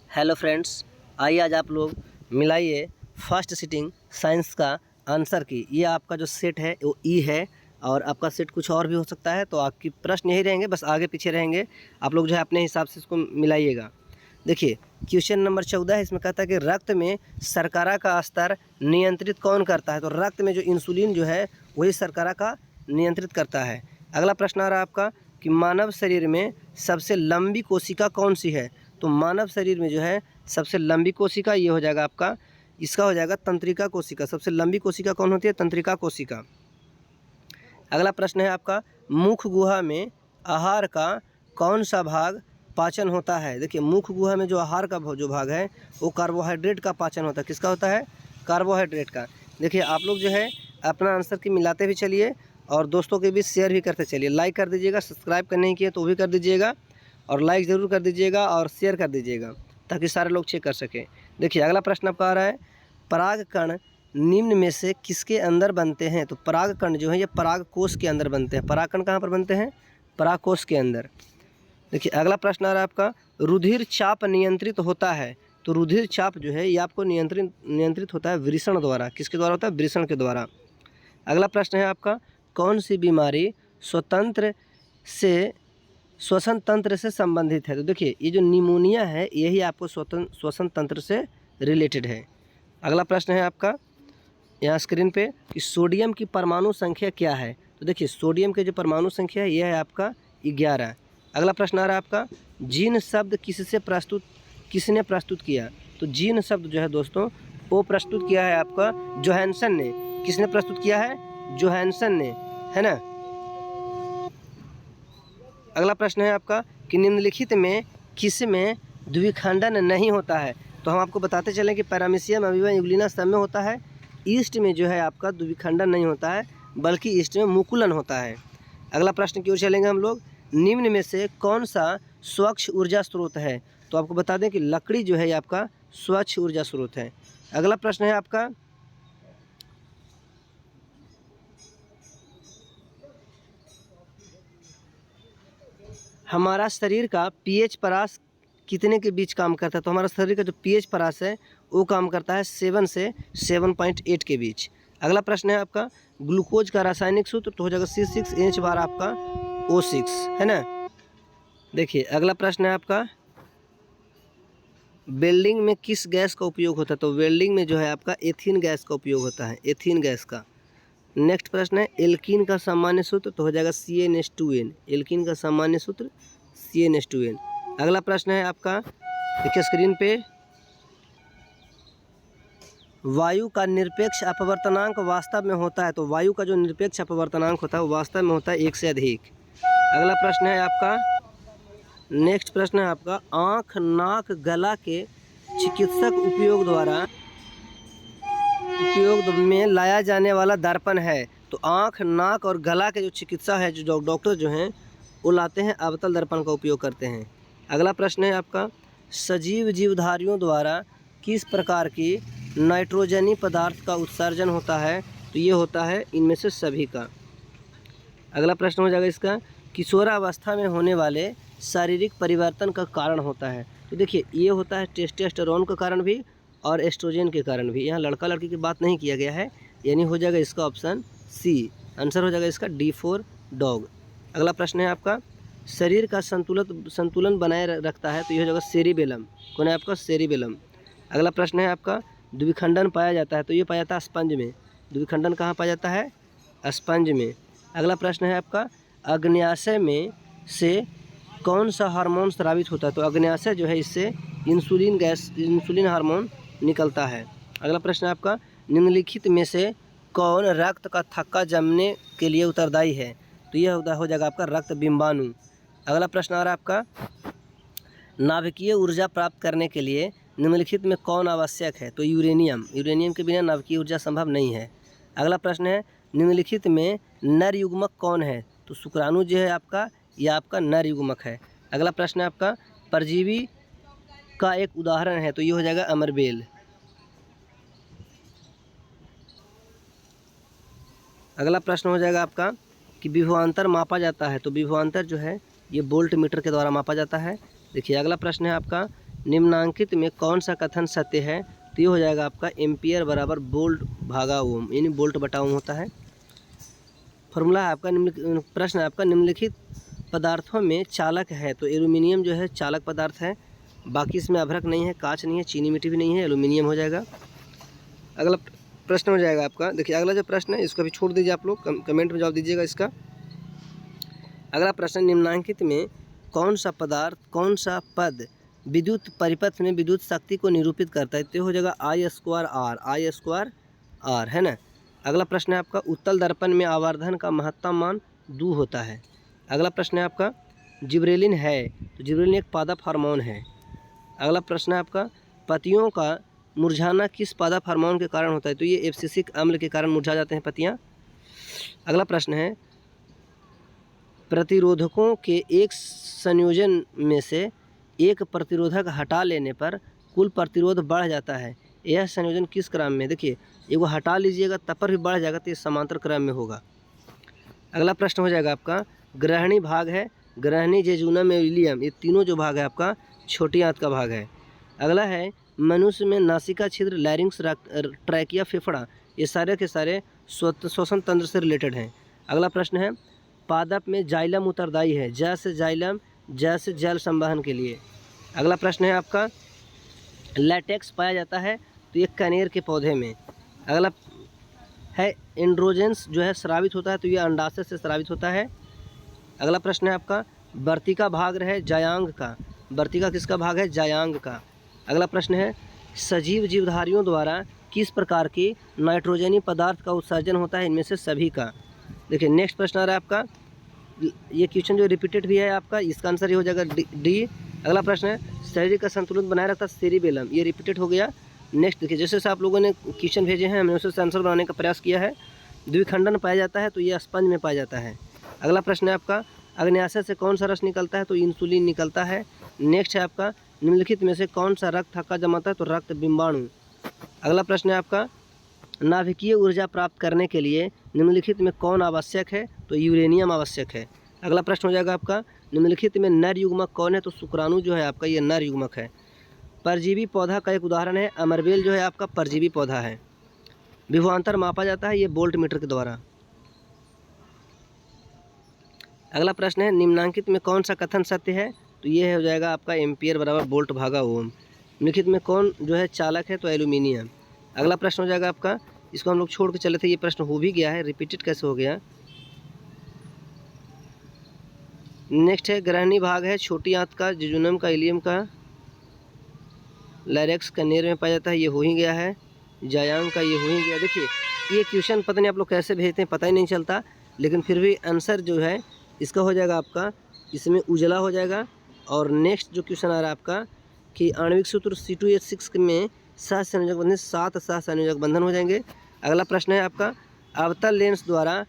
Hello friends, आइए आज आप लोग मिलाइए फर्स्ट सिटिंग साइंस का आंसर की। ये आपका जो सेट है वो ई है और आपका सेट कुछ और भी हो सकता है, तो आपकी प्रश्न यही रहेंगे, बस आगे पीछे रहेंगे। आप लोग जो है अपने हिसाब से इसको मिलाइएगा। देखिए क्वेश्चन नंबर 14 है, इसमें कहता है कि रक्त में शर्करा का स्तर नियंत्रित कौन करता है। तो रक्त में जो इंसुलिन जो है वही शर्करा का नियंत्रित करता है। अगला प्रश्न आ रहा है आपका कि मानव शरीर में सबसे लंबी कोशिका कौन सी है। तो मानव शरीर में जो है सबसे लंबी कोशिका ये हो जाएगा आपका, इसका हो जाएगा तंत्रिका कोशिका। सबसे लंबी कोशिका कौन होती है? तंत्रिका कोशिका। अगला प्रश्न है आपका, मुख गुहा में आहार का कौन सा भाग पाचन होता है। देखिए मुख गुहा में जो आहार का जो भाग है वो कार्बोहाइड्रेट का पाचन होता है। किसका होता है? कार्बोहाइड्रेट का। देखिए आप लोग जो है अपना आंसर की मिलाते भी चलिए और दोस्तों के बीच शेयर भी करते चलिए। लाइक कर दीजिएगा, सब्सक्राइब करने नहीं किए तो भी कर दीजिएगा और लाइक ज़रूर कर दीजिएगा और शेयर कर दीजिएगा ताकि सारे लोग चेक कर सकें। देखिए अगला प्रश्न आपका आ रहा है, पराग कण निम्न में से किसके अंदर बनते हैं। तो पराग कण जो है ये पराग कोश के अंदर बनते हैं। पराग कण कहाँ पर बनते हैं? पराग कोश के अंदर। देखिए अगला प्रश्न आ रहा है आपका, रुधिर चाप नियंत्रित होता है। तो रुधिर चाप जो है ये आपको नियंत्रित होता है वृषण द्वारा। किसके द्वारा होता है? वृषण के द्वारा। अगला प्रश्न है आपका, कौन सी बीमारी श्वसन तंत्र से संबंधित है। तो देखिए ये जो निमोनिया है यही आपको श्वसन तंत्र से रिलेटेड है। अगला प्रश्न है आपका यहाँ स्क्रीन पे कि सोडियम की परमाणु संख्या क्या है। तो देखिए सोडियम के जो परमाणु संख्या है यह है आपका 11। अगला प्रश्न आ रहा है आपका, जीन शब्द किसने प्रस्तुत किया। तो जीन शब्द जो है दोस्तों वो प्रस्तुत किया है आपका जोहानसन ने। किसने प्रस्तुत किया है? जोहानसन ने, है ना। अगला प्रश्न है आपका कि निम्नलिखित में किस में द्विखंडन नहीं होता है। तो हम आपको बताते चलें कि पैरामीशियम अमीबा यूग्लिना सब में होता है। ईस्ट में जो है आपका द्विखंडन नहीं होता है बल्कि ईस्ट में मुकुलन होता है। अगला प्रश्न की ओर चलेंगे हम लोग, निम्न में से कौन सा स्वच्छ ऊर्जा स्रोत है। तो आपको बता दें कि लकड़ी जो है ये आपका स्वच्छ ऊर्जा स्रोत है। अगला प्रश्न है आपका, हमारा शरीर का पीएच परास कितने के बीच काम करता है। तो हमारा शरीर का जो पीएच परास है वो काम करता है 7 से 7.8 के बीच। अगला प्रश्न है आपका, ग्लूकोज का रासायनिक सूत्र। तो हो जाएगा C6H बार आपका O6, है ना। देखिए अगला प्रश्न है आपका, वेल्डिंग में किस गैस का उपयोग होता है। तो वेल्डिंग में जो है आपका एथीन गैस का उपयोग होता है, एथीन गैस का। नेक्स्ट प्रश्न है, एल्कीन का सामान्य सूत्र। तो हो जाएगा CnH2n। एल्कीन का सामान्य सूत्र CnH2n। अगला प्रश्न है आपका, देखिए स्क्रीन पे, वायु का निरपेक्ष अपवर्तनांक वास्तव में होता है। तो वायु का जो निरपेक्ष अपवर्तनांक होता है वो वास्तव में होता है 1 से अधिक। अगला प्रश्न है आपका, नेक्स्ट प्रश्न है आपका, आँख नाक गला के चिकित्सक उपयोग में लाया जाने वाला दर्पण है। तो आँख नाक और गला के जो चिकित्सा है, जो डॉक्टर जो हैं वो लाते हैं अवतल दर्पण का उपयोग करते हैं। अगला प्रश्न है आपका, सजीव जीवधारियों द्वारा किस प्रकार की नाइट्रोजनी पदार्थ का उत्सर्जन होता है। तो ये होता है इनमें से सभी का। अगला प्रश्न हो जाएगा इसका, किशोरावस्था में होने वाले शारीरिक परिवर्तन का कारण होता है। तो देखिए ये होता है टेस्टोस्टेरोन के कारण भी और एस्ट्रोजन के कारण भी। यहाँ लड़का लड़की की बात नहीं किया गया है, यानी हो जाएगा इसका ऑप्शन सी। आंसर हो जाएगा इसका D4 डॉग। अगला प्रश्न है आपका, शरीर का संतुलन बनाए रखता है। तो ये हो जाएगा सेरिबेलम। कौन है आपका? सेरिबेलम। अगला प्रश्न है आपका, द्विखंडन पाया जाता है। तो ये पाया जाता है स्पंज में। द्विखंडन कहाँ पाया जाता है? स्पंज में। अगला प्रश्न है आपका, अग्न्याशय में से कौन सा हार्मोन स्रावित होता है। तो अग्न्याशय जो है इससे इंसुलिन हार्मोन निकलता है। अगला प्रश्न है आपका, निम्नलिखित में से कौन रक्त का थक्का जमने के लिए उत्तरदायी है। तो यह हो जाएगा आपका रक्त बिंबाणु। अगला प्रश्न आ रहा है आपका, नाभिकीय ऊर्जा प्राप्त करने के लिए निम्नलिखित में कौन आवश्यक है। तो यूरेनियम के बिना नाभिकीय ऊर्जा संभव नहीं है। अगला प्रश्न है, निम्नलिखित में नर युग्मक कौन है। तो शुक्राणु जो है आपका यह आपका नर युग्मक है। अगला प्रश्न है आपका, परजीवी का एक उदाहरण है। तो ये हो जाएगा अमरबेल। अगला प्रश्न हो जाएगा आपका कि विभवांतर मापा जाता है। तो विभवांतर जो है ये वोल्ट मीटर के द्वारा मापा जाता है। देखिए अगला प्रश्न है आपका निम्नांकित में कौन सा कथन सत्य है? तो ये हो जाएगा आपका एम्पियर बराबर वोल्ट भागा ओम, यानी वोल्ट बटा ओम होता है। फॉर्मूला है आपका प्रश्न है आपका, निम्नलिखित पदार्थों में चालक है। तो एल्यूमिनियम जो है चालक पदार्थ है, बाकी इसमें अभ्रक नहीं है, कांच नहीं है, चीनी मिट्टी भी नहीं है, एल्यूमिनियम हो जाएगा। अगला प्रश्न हो जाएगा आपका, देखिए अगला जो प्रश्न है इसको भी छोड़ दीजिए आप लोग, कमेंट में जवाब दीजिएगा इसका। अगला प्रश्न, निम्नांकित में कौन सा पदार्थ, कौन सा पद विद्युत परिपथ में विद्युत शक्ति को निरूपित करता है? तो हो जाएगा I² R है ना। अगला प्रश्न है आपका, उत्तल दर्पण में आवर्धन का महत्तम मान 2 होता है। अगला प्रश्न है आपका, जिब्रेलिन है, तो जिब्रेलिन एक पादप हार्मोन है। अगला प्रश्न है आपका, पत्तियों का मुरझाना किस पादप हार्मोन के कारण होता है? तो ये एब्सिसिक अम्ल के कारण मुरझा जाते हैं पत्तियाँ। अगला प्रश्न है, प्रतिरोधकों के एक संयोजन में से एक प्रतिरोधक हटा लेने पर कुल प्रतिरोध बढ़ जाता है, यह संयोजन किस क्रम में? देखिए एगो हटा लीजिएगा तब पर भी बढ़ जाएगा, तो ये समांतर क्रम में होगा। अगला प्रश्न हो जाएगा आपका, ग्रहणी भाग है, ग्रहणी, जेजुनम, विलियम, ये तीनों जो भाग है आपका छोटी आंत का भाग है। अगला है, मनुष्य में नासिका छिद्र, लैरिंक्स, ट्रैकिया, फेफड़ा, ये सारे के सारे श्वसन तंत्र से रिलेटेड हैं। अगला प्रश्न है, पादप में जाइलम उत्तरदायी है, जैसे जाइलम, जैसे जल संवहन के लिए। अगला प्रश्न है आपका, लैटेक्स पाया जाता है, तो ये कनेर के पौधे में। अगला है, एंड्रोजेंस जो है स्रावित होता है, तो ये अंडाशय से स्रावित होता है। अगला प्रश्न है आपका, वर्तिका भाग है जायांग का, वर्तिका किसका भाग है? जायांग का। अगला प्रश्न है, सजीव जीवधारियों द्वारा किस प्रकार की नाइट्रोजनी पदार्थ का उत्सर्जन होता है? इनमें से सभी का। देखिए नेक्स्ट प्रश्न आ रहा है आपका, ये क्वेश्चन जो रिपीटेड भी है आपका, इसका आंसर ये हो जाएगा डी। अगला प्रश्न है, शरीर का संतुलन बनाए रखता सेरिबेलम, ये रिपीटेड हो गया। नेक्स्ट देखिए, जैसे आप लोगों ने क्वेश्चन भेजे हैं हमने उसे आंसर बनाने का प्रयास किया है। द्विखंडन पाया जाता है, तो ये स्पंज में पाया जाता है। अगला प्रश्न है आपका, अग्न्याशय से कौन सा रस निकलता है? तो इंसुलिन निकलता है। नेक्स्ट है आपका, निम्नलिखित में से कौन सा रक्त थक्का जमाता है? तो रक्त बिंबाणु। अगला प्रश्न है आपका, नाभिकीय ऊर्जा प्राप्त करने के लिए निम्नलिखित में कौन आवश्यक है? तो यूरेनियम आवश्यक है। अगला प्रश्न हो जाएगा आपका, निम्नलिखित में नर युग्मक कौन है? तो शुक्राणु जो है आपका ये नर युग्मक है। परजीवी पौधा का एक उदाहरण है, अमरबेल जो है आपका परजीवी पौधा है। विभवांतर मापा जाता है ये वोल्ट मीटर के द्वारा। अगला प्रश्न है, निम्नांकित में कौन सा कथन सत्य है? तो ये हो जाएगा आपका एम्पियर बराबर वोल्ट भागा ओम। निम्नलिखित में कौन जो है चालक है? तो एल्यूमिनियम। अगला प्रश्न हो जाएगा आपका, इसको हम लोग छोड़ के चले थे, ये प्रश्न हो भी गया है, रिपीटेड कैसे हो गया। नेक्स्ट है, ग्रहणी भाग है छोटी आंत का, जिजुनम का, इलियम का, लैरेक्स कनेर में पाया जाता है, ये हो ही गया है। जायांग का ये हो ही गया। देखिए ये क्वेश्चन पता नहीं आप लोग कैसे भेजते हैं, पता ही नहीं चलता, लेकिन फिर भी आंसर जो है इसका हो जाएगा आपका, इसमें उजला हो जाएगा। और नेक्स्ट जो क्वेश्चन आ रहा है आपका कि आणविक सूत्र C2H6 में सहसंयोजक बंधन 7 सहसंयोजक बंधन हो जाएंगे। अगला प्रश्न है आपका, अवतल लेंस द्वारा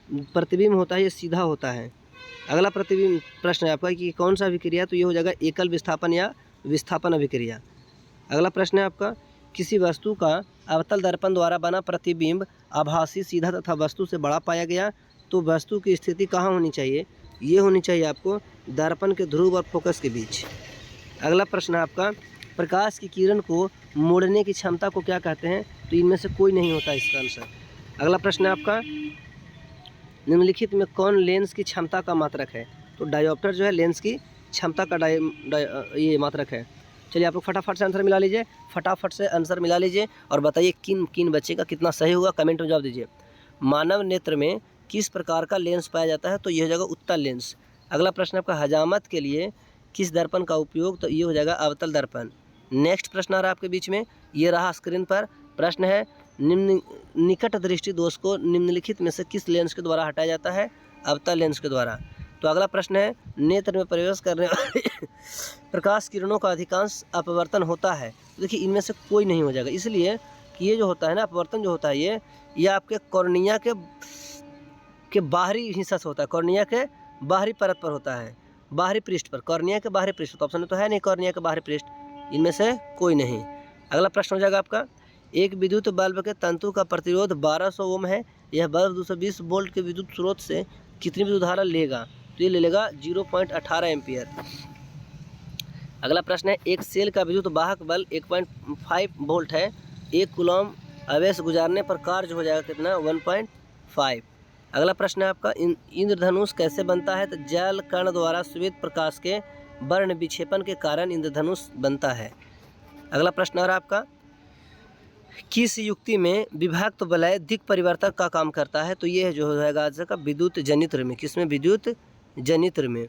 प्रतिबिंब होता है, ये सीधा होता है। अगला प्रतिबिंब प्रश्न है आपका कि कौन सा अभिक्रिया? तो ये हो जाएगा एकल विस्थापन या विस्थापन अभिक्रिया। अगला प्रश्न है आपका, किसी वस्तु का अवतल दर्पण द्वारा बना प्रतिबिंब आभासी, सीधा तथा वस्तु से बड़ा पाया गया, तो वस्तु की स्थिति कहाँ होनी चाहिए? ये होनी चाहिए आपको दर्पण के ध्रुव और फोकस के बीच। अगला प्रश्न है आपका, प्रकाश की किरण को मोड़ने की क्षमता को क्या कहते हैं? तो इनमें से कोई नहीं होता इसका आंसर। अगला प्रश्न है आपका, निम्नलिखित में कौन लेंस की क्षमता का मात्रक है? तो डायोप्टर जो है लेंस की क्षमता का ये मात्रक है। चलिए आप लोग फटाफट से आंसर मिला लीजिए, फटाफट से आंसर मिला लीजिए और बताइए किन किन बच्चे का कितना सही होगा, कमेंट में जवाब दीजिए। मानव नेत्र में किस प्रकार का लेंस पाया जाता है? तो ये हो जाएगा उत्तल लेंस। अगला प्रश्न आपका, हजामत के लिए किस दर्पण का उपयोग? तो ये हो जाएगा अवतल दर्पण। नेक्स्ट प्रश्न आ रहा है आपके बीच में, ये रहा स्क्रीन पर। प्रश्न है, निकट दृष्टि दोष को निम्नलिखित में से किस लेंस के द्वारा हटाया जाता है? अवतल लेंस के द्वारा। तो अगला प्रश्न है, नेत्र में प्रवेश करने वाले प्रकाश किरणों का अधिकांश अपवर्तन होता है। तो देखिए इनमें से कोई नहीं हो जाएगा, इसलिए कि ये जो होता है ना अपवर्तन जो होता है ये आपके कॉर्निया के बाहरी हिस्सा से होता है, कॉर्निया के बाहरी परत पर होता है, बाहरी पृष्ठ पर, कॉर्निया के बाहरी पृष्ठ। तो ऑप्शन में तो है नहीं कॉर्निया के बाहरी पृष्ठ, इनमें से कोई नहीं। अगला प्रश्न हो जाएगा आपका, एक विद्युत बल्ब के तंतु का प्रतिरोध 1200 ओम है, यह बल्ब 220 वोल्ट के विद्युत स्रोत से कितनी विद्युत धारा लेगा? तो ये ले लेगा 0.18 एम्पियर। अगला प्रश्न है, एक सेल का विद्युत वाहक बल 1.5 वोल्ट है, 1 कूलम आवेश गुजारने पर कार्य हो जाएगा कितना, 1.5। अगला प्रश्न है आपका, इंद्रधनुष कैसे बनता है, तो जल कण द्वारा श्वेत प्रकाश के वर्ण विक्षेपण के कारण इंद्रधनुष बनता है। अगला प्रश्न और आपका, किस युक्ति में विभक्त वलय दिक् परिवर्तक का काम करता है, तो ये जो होगा आज का विद्युत जनित्र में। किसमें, विद्युत जनित्र में।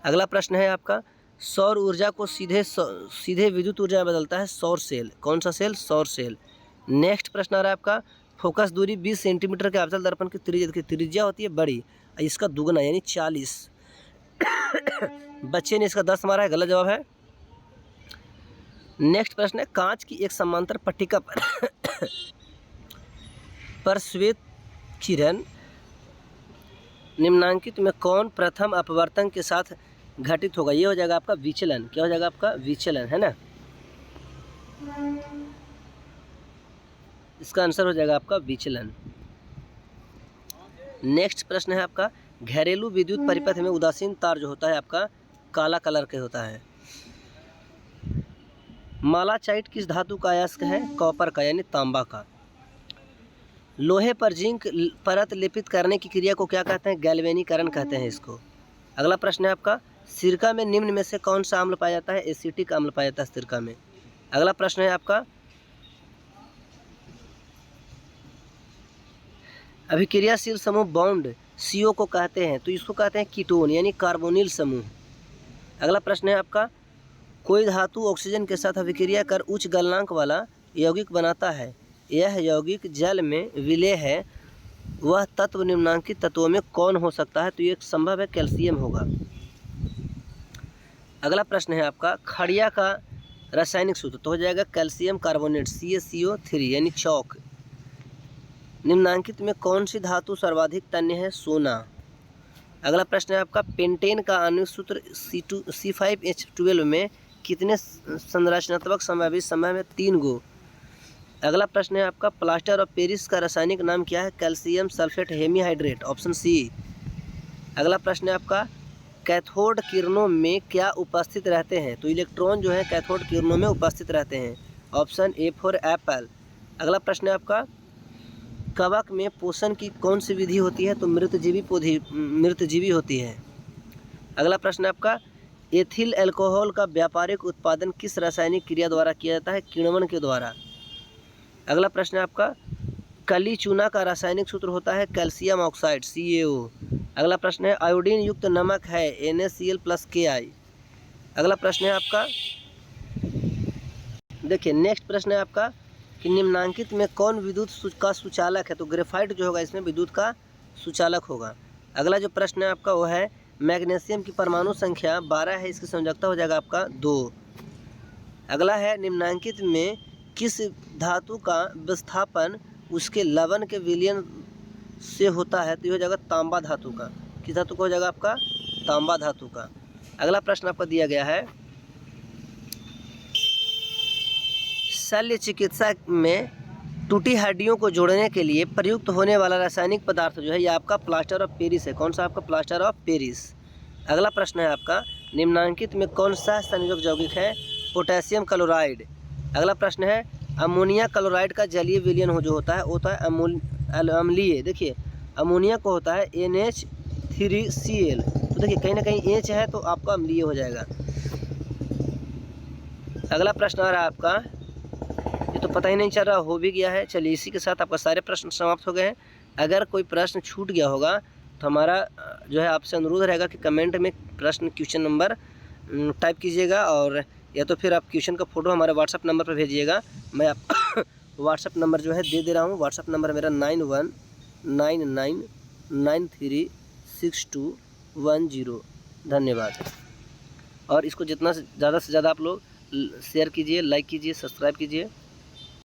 अगला प्रश्न है आपका, सौर ऊर्जा को सीधे विद्युत ऊर्जा में बदलता है सौर सेल। कौन सा सेल, सौर सेल। नेक्स्ट प्रश्न आ रहा है आपका, फोकस दूरी 20 सेंटीमीटर के अवतल दर्पण की त्रिज्या होती है बड़ी, इसका दुगना यानी 40। बच्चे ने इसका 10 मारा है, गलत जवाब है। नेक्स्ट प्रश्न है, कांच की एक समांतर पट्टिका पर श्वेत किरण निम्नांकित में कौन प्रथम अपवर्तन के साथ घटित होगा, ये हो जाएगा आपका विचलन। क्या हो जाएगा आपका, विचलन, है ना। इसका आंसर हो जाएगा आपका विचलन। नेक्स्ट प्रश्न है आपका, घरेलू विद्युत परिपथ में उदासीन तार जो होता है आपका काला कलर के होता है। मालाचाइट किस धातु का अयस्क है, कॉपर का यानी तांबा का। लोहे पर जिंक परत लेपित करने की क्रिया को क्या कहते हैं, गैल्वेनीकरण कहते हैं इसको। अगला प्रश्न है आपका, सिरका में निम्न में से कौन सा अम्ल पाया जाता है, एसिटिक अम्ल पाया जाता है सिरका में। अगला प्रश्न है आपका, अभिक्रियाशील समूह बॉन्ड CO को कहते हैं, तो इसको कहते हैं कीटोन यानी कार्बोनिल समूह। अगला प्रश्न है आपका, कोई धातु ऑक्सीजन के साथ अभिक्रिया कर उच्च गलनांक वाला यौगिक बनाता है, यह यौगिक जल में विलेय है, वह तत्व निम्नांकित तत्वों में कौन हो सकता है, तो ये संभव है कैल्शियम होगा। अगला प्रश्न है आपका, खड़िया का रासायनिक सूत्र, तो हो जाएगा कैल्शियम कार्बोनेट CaCO3 यानी चौक। निम्नांकित में कौन सी धातु सर्वाधिक तन्य है, सोना। अगला प्रश्न है आपका, पेंटेन का आणविक सूत्र C5H12 में कितने संरचनात्मक समावेश संभव है, 3 गो। अगला प्रश्न है आपका, प्लास्टर ऑफ पेरिस का रासायनिक नाम क्या है, calcium sulphate hemihydrate, option C। अगला प्रश्न है आपका, कैथोड किरणों में क्या उपस्थित रहते हैं, तो इलेक्ट्रॉन जो है कैथोड किरणों में उपस्थित रहते हैं, ऑप्शन A फॉर एप्पल। अगला प्रश्न है आपका, कवक में पोषण की कौन सी विधि होती है, तो मृतजीवी होती है। अगला प्रश्न है आपका, एथिल अल्कोहल का व्यापारिक उत्पादन किस रासायनिक क्रिया द्वारा किया जाता है, किण्वन के द्वारा। अगला प्रश्न है आपका, कली चूना का रासायनिक सूत्र होता है कैल्शियम ऑक्साइड CaO। अगला प्रश्न है, आयोडीन युक्त नमक है NaCl+Ki। अगला प्रश्न है आपका, देखिए नेक्स्ट प्रश्न है आपका कि निम्नांकित में कौन विद्युत का सुचालक है, तो ग्रेफाइट जो होगा इसमें विद्युत का सुचालक होगा। अगला जो प्रश्न है आपका वो है, मैग्नीशियम की परमाणु संख्या 12 है, इसकी संयोजकता हो जाएगा आपका 2। अगला है, निम्नांकित में किस धातु का विस्थापन उसके लवण के विलयन से होता है, तो ये हो जाएगा तांबा धातु का। किस धातु का हो जाएगा आपका, तांबा धातु का। अगला प्रश्न आपका दिया गया है, शल्य चिकित्सा में टूटी हड्डियों को जोड़ने के लिए प्रयुक्त होने वाला रासायनिक पदार्थ जो है ये आपका प्लास्टर ऑफ पेरिस है। कौन सा आपका, प्लास्टर ऑफ पेरिस। अगला प्रश्न है आपका, निम्नांकित में कौन सा संयोजक यौगिक है, पोटेशियम क्लोराइड। अगला प्रश्न है, अमोनिया क्लोराइड का जलीय विलयन जो होता है वो होता है अम्लीय। देखिए अमोनिया को होता है NH3Cl, तो देखिए कहीं ना कहीं H है तो आपका अम्लीय हो जाएगा। अगला प्रश्न आ रहा है आपका, ये तो पता ही नहीं चल रहा, हो भी गया है। चलिए इसी के साथ आपका सारे प्रश्न समाप्त हो गए हैं। अगर कोई प्रश्न छूट गया होगा तो हमारा जो है आपसे अनुरोध रहेगा कि कमेंट में प्रश्न क्वेश्चन नंबर टाइप कीजिएगा, और या तो फिर आप क्वेश्चन का फ़ोटो हमारे व्हाट्सअप नंबर पर भेजिएगा। मैं आप व्हाट्सअप नंबर जो है दे रहा हूँ। व्हाट्सअप नंबर मेरा 9199936210। धन्यवाद। और इसको जितना ज़्यादा से ज़्यादा आप लोग शेयर कीजिए, लाइक कीजिए, सब्सक्राइब कीजिए।